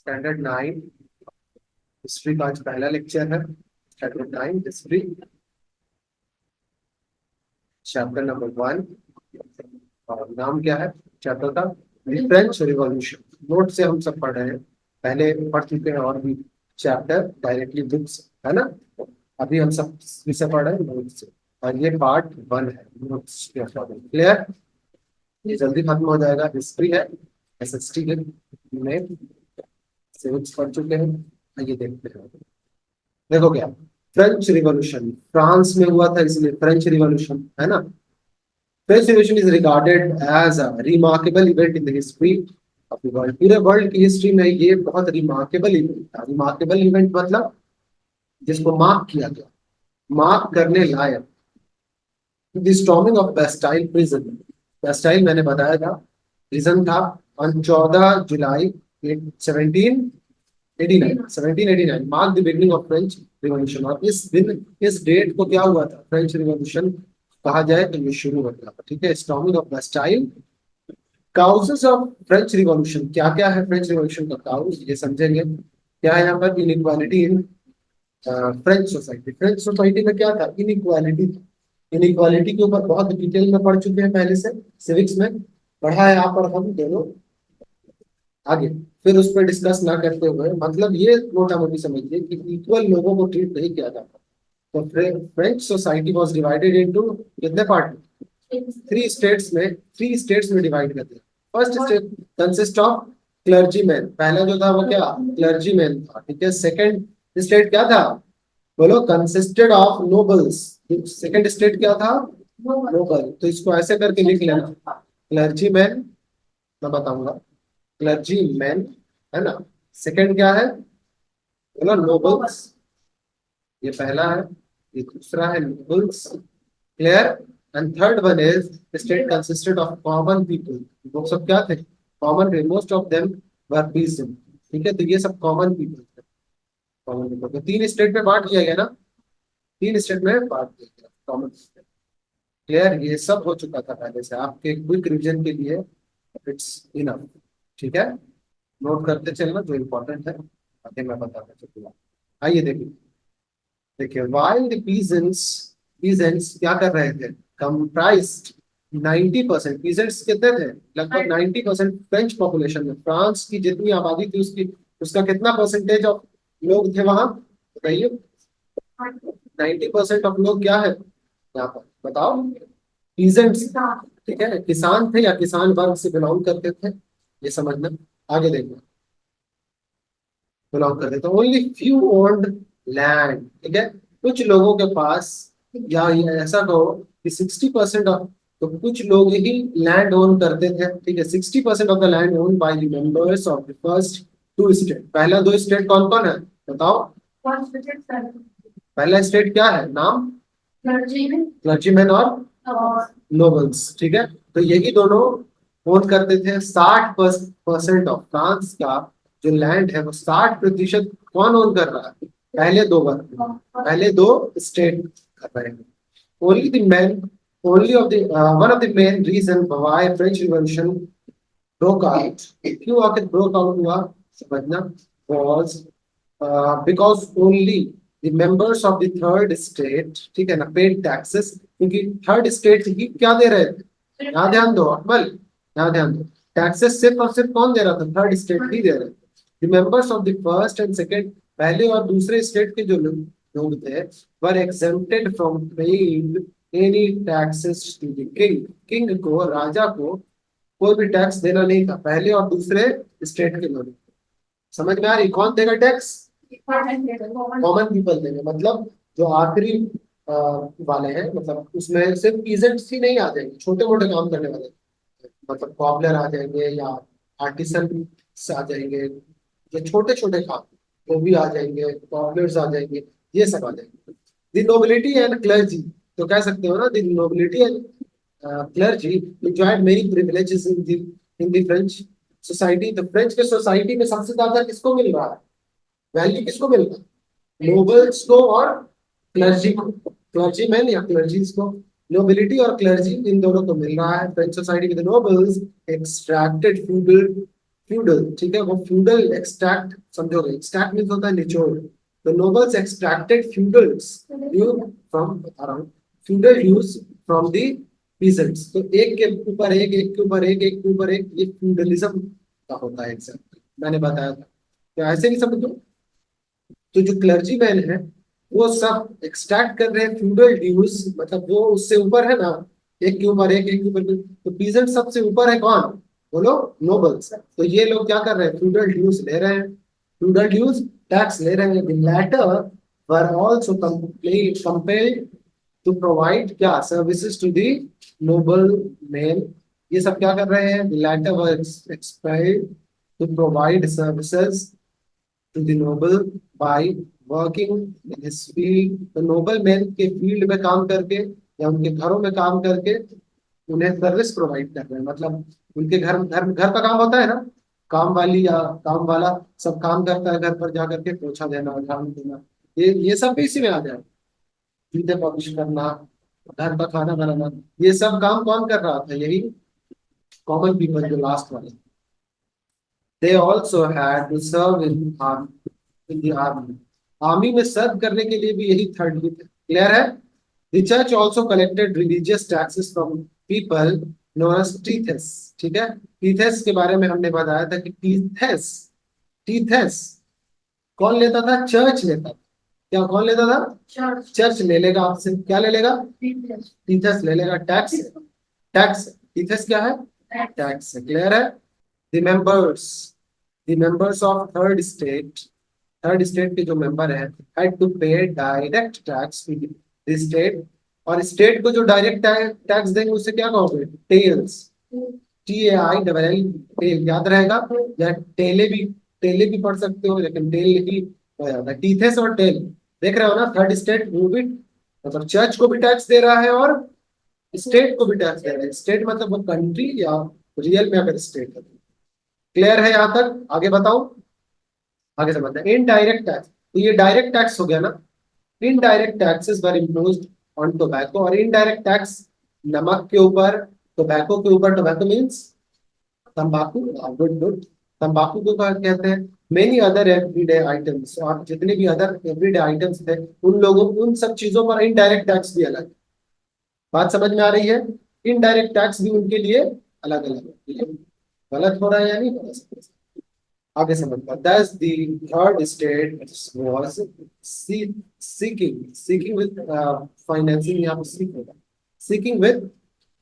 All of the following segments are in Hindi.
स्टैंडर्ड 9 हिस्ट्री का आज पहला लेक्चर है। Standard 9 history, chapter number 1। और नाम क्या है चैप्टर का? French revolution. नोट से हम सब पढ़ रहे हैं, पहले पढ़ चुके हैं और भी चैप्टर डायरेक्टली बुक्स, है ना। अभी हम सब किससे पढ़ रहे हैं? नोट से। और ये पार्ट 1 है नोट्स के अकॉर्डिंग। क्लियर? ये जल्दी खत्म हो जाएगा। हिस्ट्री है, एसएसटी के में सिविक्स पढ़ चुके हैं। आइए देखते हैं। देखो क्या, फ्रेंच रिवॉल्यूशन फ्रांस में हुआ था, इसलिए फ्रेंच रिवॉल्यूशन है ना। French revolution is regarded as a remarkable event in the history of the world. पूरे वर्ल्ड की हिस्ट्री में ये बहुत रिमार्केबल इवेंट था। रिमार्केबल इवेंट मतलब जिसको मार्क किया गया, मार्क करने लायक। The storming of Bastille prison. Bastille मैंने बताया था, प्रिजन था on 14 July 1789 mark the beginning of French revolution. और इस दिन, इस डेट को क्या हुआ था? फ्रेंच रिवॉल्यूशन कहा जाए तो ये शुरू हो गया था। ठीक है, storming of Bastille. Causes of French revolution, क्या क्या है फ्रेंच रिवॉल्यूशन का काउज, ये समझेंगे। क्या है यहाँ पर? Inequality in French society. French society में क्या था? इनइक्वालिटी। इनइक्वालिटी के ऊपर बहुत डिटेल में पढ़ चुके हैं पहले से, सिविक्स में पढ़ा है यहाँ पर हम दोनों। आगे फिर उस पर डिस्कस ना करते हुए, मतलब ये मोटा मोटी समझिए कि इक्वल लोगों को ट्रीट नहीं किया जाता। तो French society was divided into कितने पार्ट? थ्री स्टेट्स में डिवाइड करते हैं। First state consist of clergyman. पहला जो था वो क्या? क्लर्जीमैन था। ठीक है। सेकंड स्टेट क्या था? बोलो। Consisted of nobles. Second state क्या था? नोबल। तो इसको ऐसे करके लिख लेना, क्लर्जीमैन। मैं बताऊंगा, क्लर्जीमैन, है ना। सेकंड क्या है? बोलो, नोबल्स। ये पहला है, ये दूसरा है nobles. Clear? And third one is state consisted of common people. वो सब क्या थे? कॉमन थे। Most of them were peaceful. ठीक है, तो ये सब कॉमन पीपल थे। कॉमन पीपल तो तीन स्टेट में बांट दिया गया ना, तीन स्टेट में बांट दिया गया कॉमन। क्लियर? ये सब हो चुका था पहले से, आपके क्विक रिवीजन के लिए इट्स इनफ। ठीक है, नोट करते चलना जो इंपॉर्टेंट है, बातें मैं बताता चलूंगा। आइए देखिए। देखिए, while the peasants क्या कर रहे थे? comprised 90%। peasants कितने थे? लगभग 90% फ्रेंच पॉपुलेशन में। फ्रांस की जितनी आबादी थी उसकी, उसका कितना परसेंटेज ऑफ लोग थे वहां? बताइए। 90% ऑफ लोग क्या है यहाँ पर? बताओ। पीजेंट्स। ठीक है, किसान थे या किसान वर्ग से बिलोंग करते थे, ये समझना। आगे देखो, बिलोंग करते थे। Only few owned land. ठीक है, कुछ लोगों के पास, या ये ऐसा कहो कि 60% ऑफ, तो कुछ लोग ही लैंड ओन करते थे। ठीक है, 60% of the land own by the members of the first two state. पहला दो स्टेट कौन कौन है बताओ? पहला स्टेट क्या है? नाम? क्लर्जीमैन और नोबल्स। ठीक है, तो यही दोनों ओन करते थे। 60% ऑफ फ्रांस का जो लैंड है वो 60% कौन ओन कर रहा है? पहले दो वर्ग, पहले दो स्टेट कर रहे हैं। Only the main, only of the one of the main reason why French revolution broke out, क्यों आखिर ब्रोक आउट हुआ समझना, was because only the members of the third state, ठीक है ना, paid taxes। क्योंकि थर्ड स्टेट ही क्या दे रहे थे? यहाँ ध्यान दो अकबल, यहाँ ध्यान दो। टैक्सेस सिर्फ और सिर्फ कौन दे रहा था? थर्ड स्टेट ही दे रहे थे। The members of the first and second, पहले और दूसरे स्टेट के जो लोग थे, were exempted from paying any taxes to the king। King को, राजा को कोई भी टैक्स देना नहीं था, पहले और दूसरे स्टेट के लोग। समझ में आ रही? कौन देगा टैक्स? कॉमन पीपल देंगे। मतलब जो आखिरी वाले हैं, मतलब उसमें सिर्फ पीजेंट्स ही नहीं आ जाएंगे, छोटे मोटे काम करने वाले, मतलब कॉबलर आ जाएंगे या आर्टिसन आ जाएंगे, जो छोटे छोटे काम वो भी आ जाएंगे, कॉबलर्स आ जाएंगे, ये सब आ जाएंगे। द नोबिलिटी एंड क्लर्जी, तो कह सकते हो ना, the nobility and clergy enjoyed many privileges in the French society. तो फ्रेंच के सोसाइटी में सबसे ज्यादा किसको मिल रहा है? वैल्यू किसको मिल रहा है? नोबल्स को और क्लर्जी को। क्लर्जी मैन या क्लर्जीज को, नोबिलिटी और क्लर्जी इन दोनों को मिल रहा है फ्रेंच सोसाइटी में। The nobles extracted feudal feudal, ठीक है, वो फ्यूडल एक्सट्रैक्ट, समझोगे, एक्सट्रैक्ट मीन्स होता है निचोड़। The nobles extracted feudals from around, feudal dues from the peasants. तो एक के ऊपर एक, एक के ऊपर एक, एक के ऊपर एक, ये फ्यूडलिज्म का होता है एग्जैक्ट, मैंने बताया था। तो ऐसे नहीं समझो। तो जो क्लर्जी मैन है वो सब एक्सट्रैक्ट कर रहे हैं फ्यूडल ड्यूज, मतलब वो उससे ऊपर है ना, एक के ऊपर एक, एक के ऊपर एक। तो पीजेंट सबसे ऊपर है कौन, बोलो, नोबल्स। तो ये लोग क्या कर रहे हैं, फ्यूडल ड्यूज ले रहे हैं, फ्यूडल ड्यूज टैक्स ले रहे हैं। The latter were also compelled to provide क्या, services to the noble man. ये सब क्या कर रहे हैं, the latter were expelled to provide services to the noble by working in his field। तो नोबल मैन के फील्ड में काम करके या उनके घरों में काम करके उन्हें सर्विस प्रोवाइड कर रहे हैं। मतलब उनके घर घर घर का काम होता है ना, काम वाली या काम वाला सब काम करता है, घर पर जा करके पोछा देना, झाड़ू देना, ये सब भी इसी में आ जाए। जूते पॉलिश करना, घर का खाना बनाना, ये सब काम कौन कर रहा था, यही कॉमन पीपल जो लास्ट वाले। They also had to serve in the army। Army में सर्व करने के लिए भी यही थर्ड क्लियर है। The church also collected religious taxes from people known as टीथेस, ठीक है। टीथेस के बारे में हमने बताया था कि टीथेस, टीथेस कौन लेता था, चर्च लेता था। क्या कौन लेता था, चर्च। चर्च ले लेगा आपसे, क्या ले लेगा, टीथेस ले लेगा, टैक्स, टैक्स। टीथेस क्या है, टैक्स, क्लियर है। The members, the members of third state, third state के जो मेंबर हैं, had to pay direct tax to the state। और स्टेट को जो डायरेक्ट टैक्स देंगे उसे क्या कहोगे, टेल्स, TAILL, टेल याद रहेगा, या टेले भी, टेले भी पढ़ सकते हो, लेकिन टेल ही हो जाता है। टीथेस और टेल, देख रहे हो ना, थर्ड स्टेट वो भी मतलब चर्च को भी टैक्स दे रहा है और स्टेट को भी टैक्स दे रहा है। स्टेट मतलब वो कंट्री या रियल में अगर स्टेट है। क्लियर है यहाँ तक, आगे बताओ, आगे समझते हैं। इनडायरेक्ट टैक्स, तो ये डायरेक्ट टैक्स हो गया ना। Indirect taxes were imposed on tobacco, और इनडायरेक्ट टैक्स नमक के ऊपर, टोबैको के ऊपर, टोबैको मींस तंबाकू, गुड गुड, तंबाकू को क्या कहते हैं, मेनी अदर एवरीडे आइटम्स, और जितने भी अदर एवरीडे आइटम्स थे उन लोगों, उन सब चीजों पर इनडायरेक्ट टैक्स भी अलग। बात समझ में आ रही है, इनडायरेक्ट टैक्स भी उनके लिए अलग अलग है। गलत हो रहा है या नहीं, आगे समझता। Thus the third state was seeking with financing, यहाँ पे seek होगा, seeking with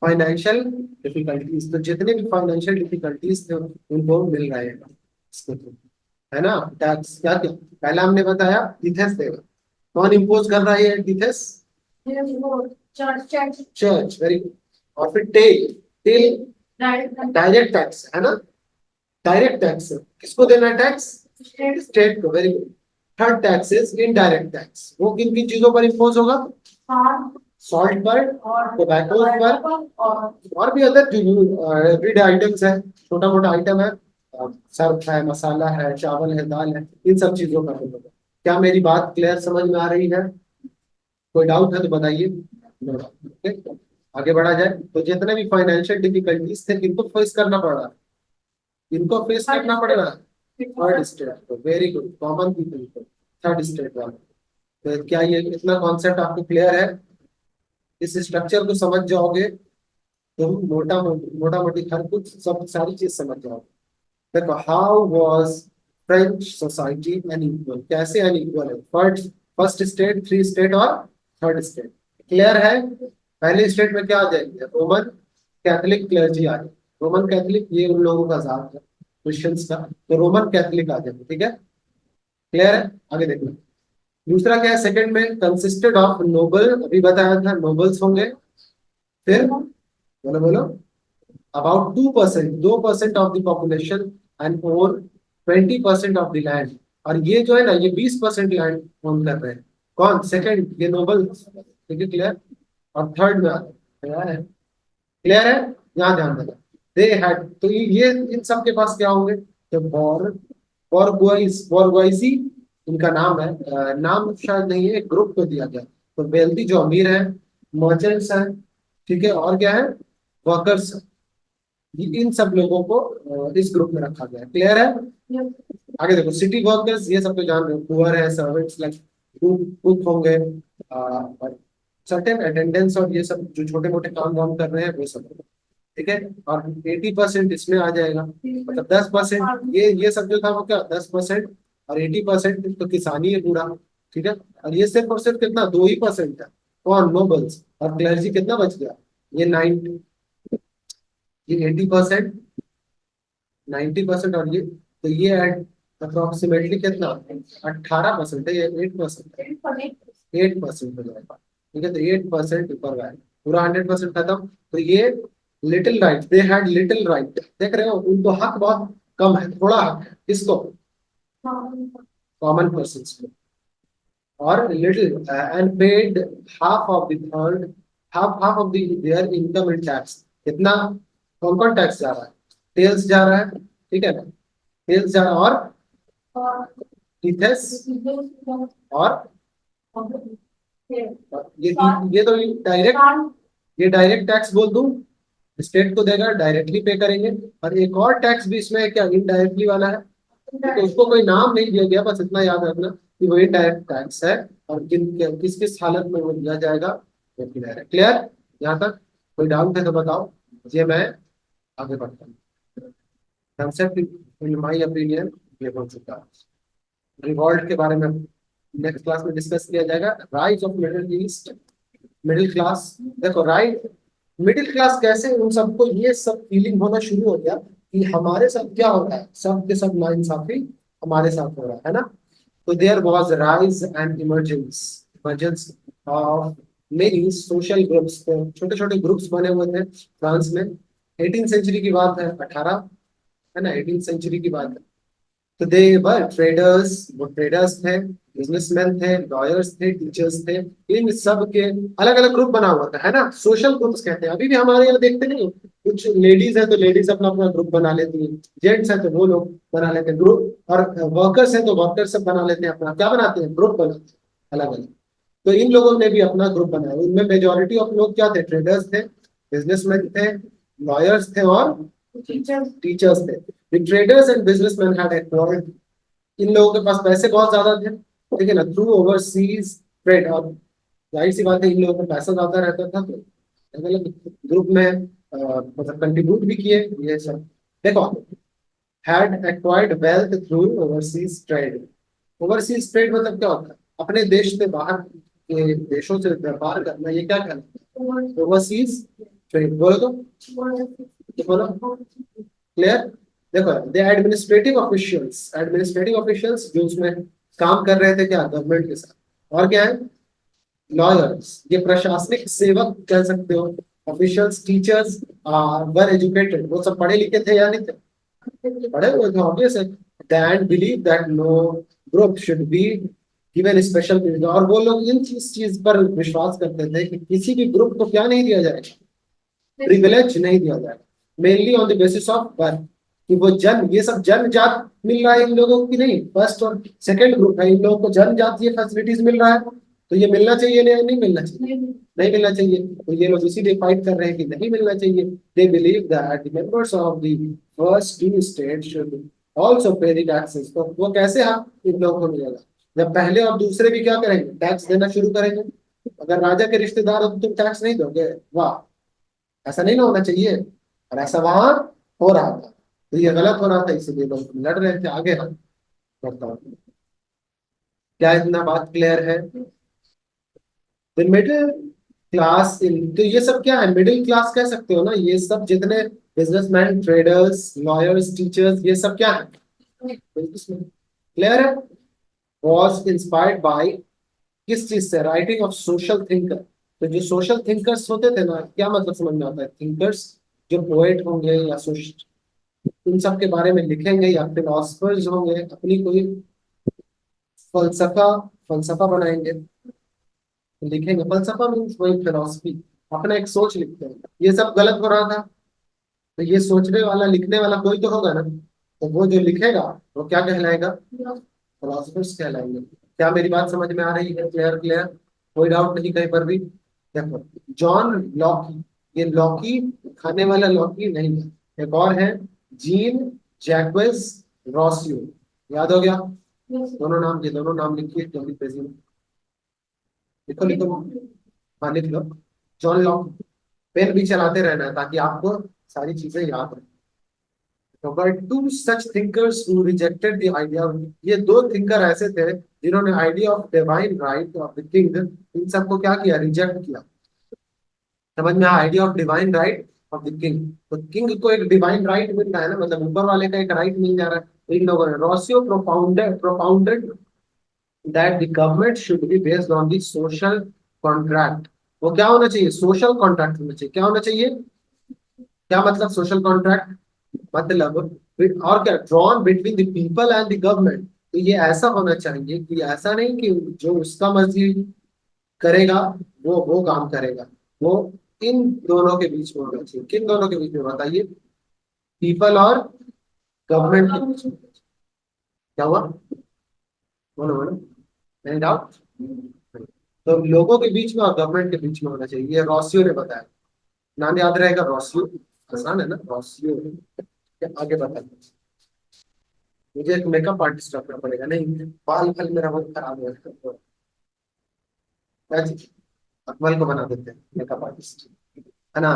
financial difficulties। तो जितने भी फाइनेंशियल डिफिकल्टीज थे उनको मिल रहे हैं इसके थ्रू, है ना। टैक्स क्या क्या, पहला हमने बताया टीथेस देगा, कौन इम्पोज कर रहा है टीथेस, चर्च, वेरी गुड। और फिर टेल, टेल डायरेक्ट टैक्स है ना, डायरेक्ट टैक्स किसको देना है, टैक्स स्टेट को, very good. Third tax is indirect tax, वो किन किन चीजों पर इम्पोज होगा, सॉल्ट पर, टोबैको पर, और भी अदर जो एवरीडे आइटम्स है, छोटा मोटा आइटम है, सर्फ है, मसाला है, चावल है, दाल है, इन सब चीजों पर होगा। क्या मेरी बात क्लियर समझ में आ रही है, कोई डाउट है तो बताइए। okay? आगे बढ़ा जाए। तो जितने भी फाइनेंशियल डिफिकल्टीज थे किनको फेस करना पड़ रहा है, इनको फेस करना पड़ेगा, थर्ड स्टेट को, वेरी गुड, कॉमन पीपल को, थर्ड स्टेट वाले। तो क्या ये इतना कॉन्सेप्ट आपको क्लियर है, इस स्ट्रक्चर को समझ जाओगे तो मोटा मोटी हर कुछ सब सारी चीज समझ जाओगे। देखो, how was French society unequal, कैसे अनइक्वल है, first first state, three state और थर्ड स्टेट, क्लियर है। पहले स्टेट में क्या आ जाएंगे, रोमन कैथोलिक क्लर्जी आ जाए, रोमन कैथोलिक ये उन लोगों का जात है क्रिश्चियंस का, तो रोमन कैथोलिक आ जाएंगे, ठीक है, क्लियर है। आगे देखना, दूसरा क्या है, सेकंड में कंसिस्टेड ऑफ नोबल, अभी बताया था नोबल्स होंगे, फिर बोलो बोलो, about 2%, 2% of the population and own 20% of the land. और ये जो है ना, ये 20% लैंड ओन कर रहे हैं, कौन, सेकंड ये नोबल, ठीक है, क्लियर। और थर्ड में आता है, क्लियर है, यहाँ ध्यान देना। दे हैड, तो ये इन सब के पास क्या होंगे, तो बॉर्गोइसी इनका नाम है, नाम शायद नहीं है, एक ग्रुप को दिया गया। तो वेल्दी जो अमीर है, मर्चेंट्स हैं, ठीक है, और क्या है, वर्कर्स, इन सब लोगों को इस ग्रुप में रखा गया है। क्लियर है? आगे देखो, सिटी वर्कर्स ये सब तो जान रहे हो, पुअर है, सर्वेंट्स लाइक कुक होंगे, और सर्टेन अटेंडेंस और ये सब जो छोटे मोटे काम वाम कर रहे हैं वो सब। ठीक है, और 80% इसमें आ जाएगा, मतलब 10%, ये सब जो था वो क्या 10%, और 80% तो किसानी है पूरा। ठीक है, और ये सिर्फ और सिर्फ कितना 2% है, कौन, नोबल्स, और क्लर्जी कितना बच गया, ये 90, ये 80%, 90%, और ये, तो ये अप्रोक्सीमेटली कितना 18% है, ये 8% है, 8% हो जाएगा। ठीक है, तो 8% ऊपर का है, पूरा 100% खत्म। तो ये little right, they had little right, देख रहे हो, उनको हक बहुत कम है, थोड़ा हक है, किसको, कॉमन पर्सन को, और little and paid half of the third, half of the there income in tax. कितना, कौन कौन टैक्स जा रहा है, टेल्स जा रहा है, ठीक है ना, टेल्स जा रहा है, और टीथेस, और ये तो डायरेक्ट, ये डायरेक्ट टैक्स बोल दूं, स्टेट को देगा, डायरेक्टली पे करेंगे। और एक और टैक्स भी इसमें है क्या, इनडायरेक्टली वाला है, तो उसको कोई नाम नहीं दिया गया, बस इतना याद रखना कि वो इनडायरेक्ट टैक्स है, और किस किस हालत में वो दिया जाएगा, वो क्लियर है। क्लियर, यहाँ तक कोई डाउट है तो बताओ, ये मैं आगे बढ़ता हूँ। कंसेप्ट इन माई ओपिनियन ये हो चुका है। रिवॉल्ट के बारे में नेक्स्ट क्लास में डिस्कस किया जाएगा। Rise of middle east, middle class, देखो राइट, मिडिल क्लास कैसे उन सबको ये सब फीलिंग होना शुरू हो गया कि हमारे साथ क्या हो रहा है, सब के सब नाइंसाफी हमारे साथ हो रहा है ना। तो there was rise and emergence of many social groups, छोटे छोटे ग्रुप्स बने हुए थे फ्रांस में। 18 सेंचुरी की बात है, 18, है ना, 18 सेंचुरी की बात है। तो दे वर ट्रेडर्स, वो ट्रेडर्स थे, बिजनेसमैन थे, लॉयर्स थे, टीचर्स थे, इन सब के अलग अलग ग्रुप बना हुआ था, है ना, सोशल ग्रुप्स कहते हैं। अभी भी हमारे यहाँ देखते नहीं हो? कुछ लेडीज है तो लेडीज अपना अपना ग्रुप बना लेती है, जेंट्स है तो वो लोग बना लेते हैं ग्रुप, और वर्कर्स है तो वर्कर्स सब बना लेते हैं अपना, क्या बनाते हैं, ग्रुप बनाते हैं अलग अलग। तो इन लोगों ने भी अपना ग्रुप बनाया, इनमें मेजोरिटी ऑफ लोग क्या थे, ट्रेडर्स थे, बिजनेसमैन थे, लॉयर्स थे, और टीचर्स थे। The traders and businessman had acquired, इन लोगों के पास पैसे बहुत ज्यादा थे, ठीक है ना, थ्रू ओवरसीज ट्रेड, और जाहिर सी बात है इन लोगों को पैसा ज्यादा रहता था, तो अलग ग्रुप में मतलब कंट्रीब्यूट भी किए ये सब। देखो, had acquired wealth through overseas trade, overseas trade मतलब क्या होता है, अपने देश से बाहर के देशों से व्यापार करना, ये क्या कहलाता है, ओवरसीज ट्रेड। बोलो तो बोलो, क्लियर। देखो, द एडमिनिस्ट्रेटिव ऑफिशियल्स जो उसमें काम कर रहे थे क्या, गवर्नमेंट के साथ, और क्या है, लॉयर्स, ये प्रशासनिक सेवक कह सकते हो, ऑफिशियल्स, टीचर्स वर एजुकेटेड, वो सब पढ़े लिखे थे या नहीं थे, पढ़े हुए थे ऑब्वियस है। Then believe that no group should be given special, और वो लोग इन चीज पर विश्वास करते थे कि किसी भी ग्रुप को क्या नहीं दिया जाएगा, प्रिविलेज नहीं दिया जाएगा, mainly on the basis of birth, कि वो जन, ये सब जनजात मिल रहा है इन लोगों की, नहीं, फर्स्ट और सेकंड ग्रुप है, इन लोगों को जनजातीय फैसिलिटीज मिल रहा है, तो ये मिलना चाहिए नहीं, नहीं मिलना चाहिए, नहीं मिलना चाहिए, तो ये लोग इसीलिए फाइट कर रहे हैं कि नहीं मिलना चाहिए। They believe that the members of the first two state should also pay the taxes, तो वो कैसे हम इन लोगों को मिलेगा, जब पहले और दूसरे भी क्या करेंगे, टैक्स देना शुरू करेंगे। अगर राजा के रिश्तेदार हो तो तुम टैक्स नहीं दोगे, वाह, ऐसा नहीं ना होना चाहिए, और ऐसा वहां हो रहा था, तो ये गलत हो रहा था, इसीलिए लोग लड़ रहे थे। आगे हम करता हूँ, क्या इतना बात क्लियर है। द मिडिल क्लास इन, तो ये सब क्या है, मिडिल क्लास कह सकते हो ना, ये सब जितने बिजनेसमैन, ट्रेडर्स, लॉयर्स, टीचर्स, ये सब क्या है, क्लियर है। वॉज इंस्पायर्ड बाय, किस चीज से, राइटिंग ऑफ सोशल थिंकर, तो जो सोशल थिंकर्स होते थे ना, क्या मतलब समझ में आता है, थिंकर्स जो पोएट होंगे या इन सब के बारे में लिखेंगे, या फिलोसफर्स होंगे, अपनी कोई फलसफा फलसफा बनाएंगे, लिखेंगे, फलसफा मीन्स वही फिलोसफी, अपना एक सोच लिखते हैं, ये सब गलत हो रहा था। तो ये सोचने वाला लिखने वाला कोई तो होगा ना, तो वो जो लिखेगा वो क्या कहलाएगा, फिलोसफर्स कहलाएंगे। क्या मेरी बात समझ में आ रही है, क्लियर क्लियर, कोई डाउट नहीं कहीं पर भी। देखो, जॉन लॉकी, ये लॉकी खाने वाला लॉकी नहीं है, एक और है जीन जैक्वेस रॉसियो, याद हो गया? दोनों नाम, ये दोनों नाम लिखिए जल्दी पेज में, लिखो लिखो, हाँ लिख लो। जॉन लॉक, पेन भी चलाते रहना है ताकि आपको सारी चीजें याद रहे। तो but two such thinkers who rejected the idea, ये दो थिंकर ऐसे थे जिन्होंने idea of divine right of the king, इन सबको क्या किया, रिजेक्ट किया। समझ में आया? Idea of divine right of the king, तो किंग को एक डिवाइन राइट मिल रहा है ना, मतलब ऊपर वाले का एक राइट मिल जा रहा है, तो इन लोगों ने Rocio propounded that the government should be based on the social contract. वो क्या होना चाहिए, सोशल कॉन्ट्रैक्ट होना चाहिए। क्या होना चाहिए? क्या मतलब सोशल कॉन्ट्रैक्ट? मतलब और क्या, drawn between the people and the government. तो ये ऐसा होना चाहिए कि ऐसा नहीं कि जो उसका मर्जी करेगा वो काम करेगा, वो इन दोनों के बीच में होना चाहिए। किन दोनों के बीच में बताइए? पीपल और गवर्नमेंट के बीच में। क्या हुआ? बोलो बोलो, नहीं डाउट। तो लोगों के बीच में और गवर्नमेंट के बीच में होना चाहिए, ये रॉसियो ने बताया। नाम याद रहेगा, रॉसियो, आसान है ना रॉसियो। आगे बताइए। मुझे एक मेकअप आर्टिस्ट रखना पड़ेगा, नहीं बाल फल मेरा बहुत खराब है। अकमल को बना देते हैं मेकअप आर्टिस्ट, है ना?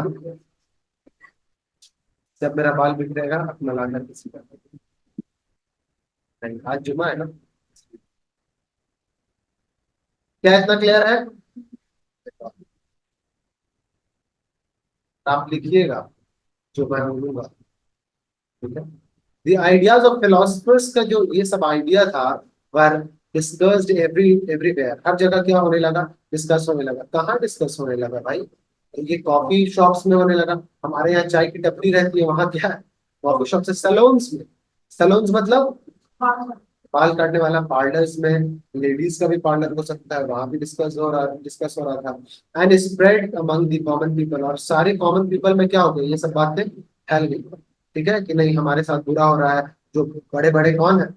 जब मेरा बाल बिगड़ेगा अकमल आकर किसी का, नहीं आज जुमा है ना। क्या इतना क्लियर है? आप लिखिएगा जो मैं बोलूंगा, ठीक है? द आइडियाज ऑफ फिलोसफर्स का जो ये सब आइडिया था, वर डिस्कस्ड एवरीवेयर, हर जगह क्या होने लगा, डिस्कस होने लगा। कहाँ डिस्कस होने लगा भाई? ये कॉफी शॉप्स में होने लगा। हमारे यहाँ चाय की टपरी रहती है, वहां क्या है, कॉफी शॉप से सैलून्स में। सैलून्स मतलब बाल काटने वाला, पार्लर्स में, लेडीज का भी पार्लर हो सकता है, वहां भी डिस्कस हो रहा था। And spread among the common people, और सारे कॉमन पीपल में क्या हो गई, ये सब बातें फैल गई। ठीक है कि नहीं, हमारे साथ बुरा हो रहा है। जो बड़े बड़े कौन है,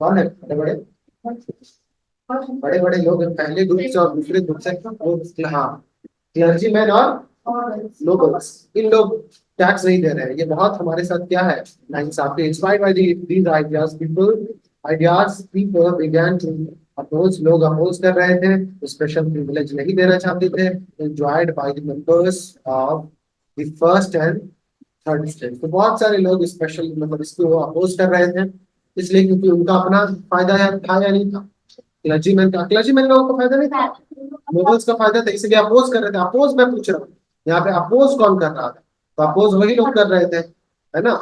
कौन है बड़े बड़े, बड़े बड़े लोग हैं, पहले ग्रुप से और दूसरे ग्रुप से वो, हाँ, क्लर्जीमैन और नोबल्स, इन लोग टैक्स नहीं दे रहे हैं। ये बहुत हमारे साथ क्या है, नाइंसाफी। Inspired by these ideas people began to oppose, लोग अपोज कर रहे थे, स्पेशल प्रिविलेज नहीं देना चाहते थे, enjoyed by the members of the first and third stage. तो बहुत सारे लोग स्पेशल मतलब इसको अपोज कर रहे थे, इसलिए क्योंकि उनका अपना फायदा है था या नहीं था। क्लर्जीमैन लोगों को फायदा नहीं था, नोबल्स का फायदा था, इसलिए अपोज कर रहे थे। अपोज मैं पूछ रहा हूँ, यहाँ पे अपोज कौन कर रहा था? तो अपोज वही लोग कर रहे थे, है ना?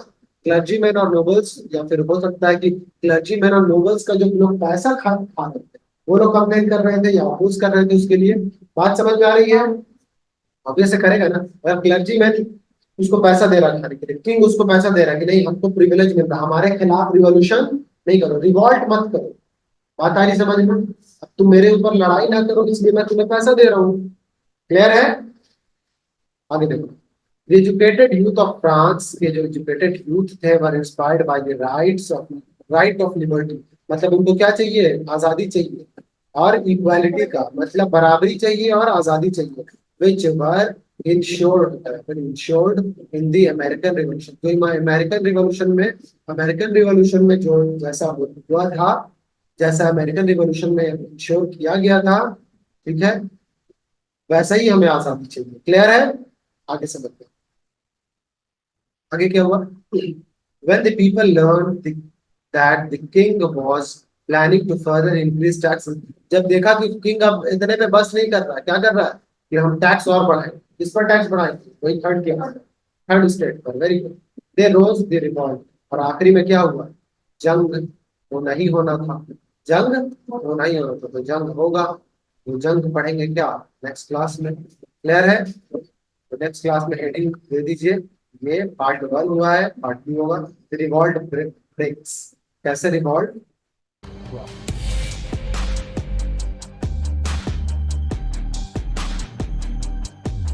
क्लर्जीमैन और नोबल्स, या फिर हो सकता है कि क्लर्जीमैन और नोबल्स का जो लोग पैसा खा रहे थे, वो लोग कंप्लेन कर रहे थे या अपोज कर रहे थे उसके लिए। बात समझ में आ रही है? ऑब्वियस करेगा ना, अगर क्लर्जीमैन उसको पैसा दे रहा है खाने के लिए, किंग उसको पैसा दे रहा है कि नहीं हमको प्रिविलेज मिल रहा है, हमारे खिलाफ रिवॉल्यूशन नहीं करो, रिवॉल्ट मत करो। बात आ रही समझ में? अब तुम मेरे ऊपर लड़ाई ना करो इसलिए मैं तुम्हें पैसा दे रहा हूँ। क्लियर है? आगे देखो। एजुकेटेड यूथ ऑफ फ्रांस के जो एजुकेटेड यूथ थे were inspired by the right of liberty, मतलब उनको क्या चाहिए, आजादी चाहिए, और इक्वालिटी का मतलब बराबरी चाहिए और आजादी चाहिए, which were ensured in the American revolution. तो अमेरिकन रिवॉल्यूशन में जो जैसा हुआ था, जैसा अमेरिकन रिवॉल्यूशन में इंश्योर किया गया था, ठीक है, वैसा ही हमें आजादी चाहिए। क्लियर है? आगे समझते हैं। आगे क्या हुआ? when the people learned that the king was planning to further increase taxes, जब देखा कि किंग अब इतने पे बस नहीं कर रहा है, क्या कर रहा है कि हम टैक्स और बढ़ाएं, किस पर टैक्स बढ़ाएं, वही थर्ड किया, थर्ड स्टेट पर। Very good. They rose they revolt, और आखिरी में क्या हुआ, जंग होना ही होना था, जंग होना ही होना था, तो जंग होगा। तो जंग पढ़ेंगे क्या, नेक्स्ट क्लास में। क्लियर है? तो नेक्स्ट क्लास में हेडिंग दे दीजिए, ये पार्ट वन हुआ है, पार्ट टू होगा, रिवॉल्ट ब्रेक्स, कैसे रिवॉल्ट हुआ।